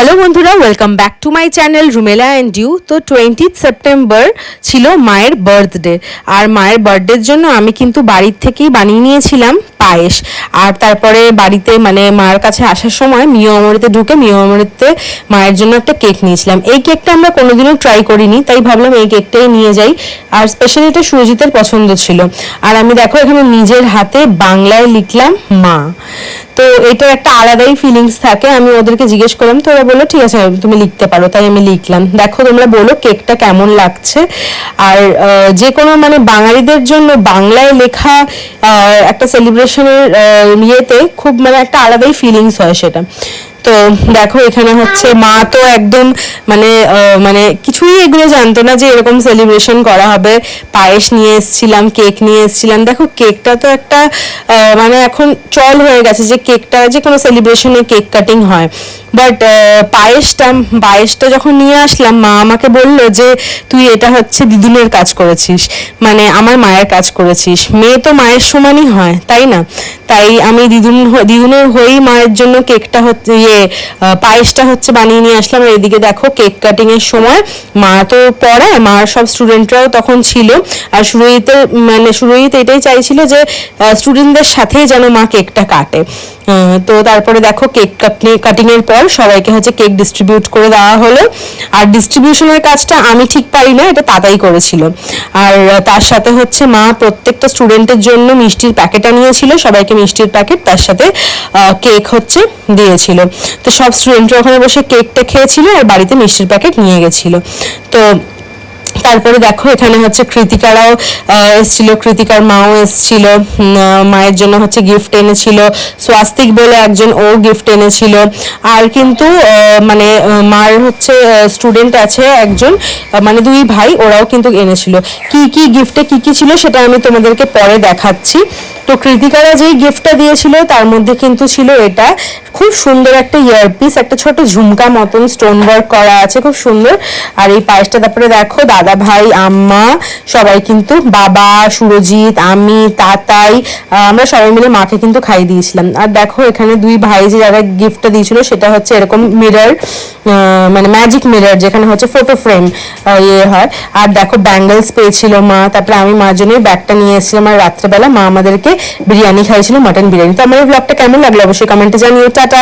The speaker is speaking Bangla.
হ্যালো বন্ধুরা, welcome back to my channel Rumela and you. তো 20th সেপ্টেম্বর ছিল মায়ের বার্থডে, আর মায়ের বার্থডের জন্য আমি কিন্তু বাড়ির থেকেই বানিয়ে নিয়েছিলাম পায়েস। আর তারপরে বাড়িতে মানে মায়ের কাছে আসার সময় মিও অমৃতে ঢুকে মিও অমৃতে মায়ের জন্য একটা কেক নিয়েছিলাম। এই কেকটা আমরা কোনোদিনও ট্রাই করিনি, তাই ভাবলাম এই কেকটাই নিয়ে যাই। আর স্পেশালি এটা সুরজিতের পছন্দ ছিল। আর আমি দেখো এখানে নিজের হাতে বাংলায় লিখলাম মা। তো এটার একটা আলাদাই ফিলিংস থাকে। আমি ওদেরকে জিজ্ঞেস করলাম, তো ওরা বললো ঠিক আছে তুমি লিখতে পারো, তাই আমি লিখলাম। দেখো তোমরা বলো কেকটা কেমন লাগছে। আর যে কোনো মানে বাঙালিদের জন্য বাংলায় লেখা একটা সেলিব্রেশনের ইয়েতে খুব মানে একটা আলাদাই ফিলিংস হয় সেটা। তো দেখো এখানে হচ্ছে মা তো একদম মানে মানে কিছুই এগুলো জানতো না যে এরকম সেলিব্রেশন করা হবে। পায়েস নিয়ে এসেছিলাম, কেক নিয়ে এসেছিলাম। দেখো কেকটা তো একটা মানে এখন চল হয়ে গেছে যে কেকটা যে কোনো সেলিব্রেশনে কেক কাটিং হয়। বাট পায়েসটা যখন নিয়ে আসলাম, মা আমাকে বললো যে তুই এটা হচ্ছে দিদুনের কাজ করেছিস, মানে আমার মায়ের কাজ করেছিস। মেয়ে তো মায়ের সমানই হয়, তাই না? তাই আমি দিদুনের হয়েই মায়ের জন্য কেকটা হচ্ছে পায়েসটা হচ্ছে বানিয়ে নিয়ে আসলাম। আর এদিকে দেখো কেক কাটিং এর সময় মা তো পড়ায়, মার সব স্টুডেন্টরাও তখন ছিল। আর সুরজিৎ এটাই চাইছিল যে স্টুডেন্টদের সাথেই যেন মা কেকটা কাটে। তো তারপরে দেখো কেক কাটিং এর পর সবাইকে হচ্ছে কেক ডিস্ট্রিবিউট করে দেওয়া হলো। আর ডিস্ট্রিবিউশনের কাজটা আমি ঠিক পারি না, এটা দাদাই করেছিল। আর তার সাথে হচ্ছে মা প্রত্যেকটা স্টুডেন্টের জন্য মিষ্টির প্যাকেট আনিয়েছিল, সবাইকে মিষ্টির প্যাকেট, তার সাথে কেক হচ্ছে দিয়েছিল। তো সব স্টুডেন্টরা ওখানে বসে কেকটা খেয়েছিল আর বাড়িতে মিষ্টির প্যাকেট নিয়ে গেছিল। তো তারপরে দেখো এখানে হচ্ছে কৃতিকারাও এসেছিল, কৃতিকার মাও এসেছিল। মায়ের জন্য হচ্ছে গিফট এনেছিল, স্বাস্তিক বলে একজন ও গিফট এনেছিল। আর কিন্তু মানে মার হচ্ছে স্টুডেন্ট আছে একজন, মানে দুই ভাই, ওরাও কিন্তু এনেছিল। কি কি গিফটে কি কি ছিল সেটা আমি তোমাদেরকে পরে দেখাচ্ছি। তো কৃতিকারা যেই গিফটটা দিয়েছিল তার মধ্যে কিন্তু ছিল এটা খুব সুন্দর একটা ইয়ারপিস, একটা ছোট ঝুমকা মতন স্টোন ওয়ার্ক করা আছে, খুব সুন্দর। আর এই পায়েসটা তারপরে দেখো দাদা ভাই, আম্মা, সবাই কিন্তু, বাবা, সুরজিৎ, আমি, তাতাই, আমরা সবাই মিলে মাকে কিন্তু খাই দিয়েছিলাম। আর দেখো এখানে দুই ভাই যে যারা গিফটটা দিয়েছিল সেটা হচ্ছে এরকম মিরর, মানে ম্যাজিক মিরর যেখানে হচ্ছে ফটো ফ্রেম ইয়ে হয়। আর দেখো ব্যাঙ্গলস পেয়েছিল মা। তারপরে আমি মার জন্য ব্যাগটা নিয়ে এসেছিলাম। আর রাত্রেবেলা মা আমাদেরকে বিরিয়ানি খাইছিল, মাটন বিরিয়ানি। তো আমার এই ব্লগটা কেমন লাগলো অবশ্যই কমেন্টে জানিও। টাটা।